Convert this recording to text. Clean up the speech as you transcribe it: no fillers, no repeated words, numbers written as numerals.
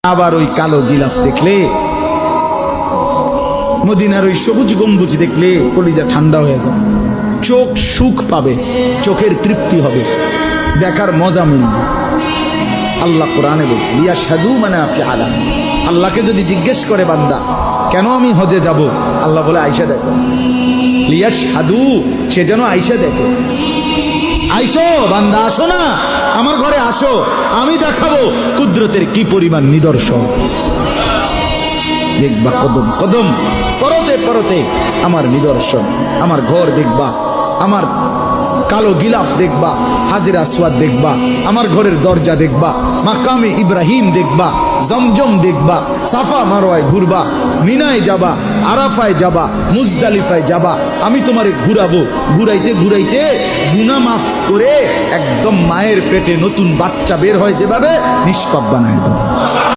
আবার ওই কালো গিলাফ দেখলে, মদিনার ওই সবুজ গম্বুজ দেখলে কলিজা ঠান্ডা হয়ে যাবে, চোখ সুখ পাবে, চোখের তৃপ্তি হবে, দেখার মজা মিলবে। আল্লাহ কোরআনে বলছে লিয়াশহাদু মানাফিআ লাহুম। আল্লাহকে যদি জিজ্ঞেস করে বান্দা কেন আমি হজে যাব, আল্লাহ বলে আয়েশা দেখো, লিয়াশহাদু, সে যেন আয়েশা দেখে। আইসো বান্দা, আসো না আমার ঘরে, আসো, আমি দেখাবো কুদরতের কি পরিমাণ নিদর্শন। দেখবা কদম কদম, পরতে পরতে আমার নিদর্শন, আমার ঘর দেখবা, আমার কালো গিলাফ দেখবা, হাজরে আসওয়াদ দেখবা, আমার ঘরের দরজা দেখবা, মাকামে ইব্রাহিম দেখবা, জমজম দেখবা, সাফা মারওয়ায় ঘুরবা, মিনায় যাবা, আরাফায় যাবা, মুজদালিফায় যাবা, আমি তোমারে ঘুরাবো, ঘুরাইতে ঘুরাইতে গুনাহ মাফ করে একদম মায়ের পেটে নতুন বাচ্চা বের হয় যেভাবে, নিষ্পাপ বানায় দেবো।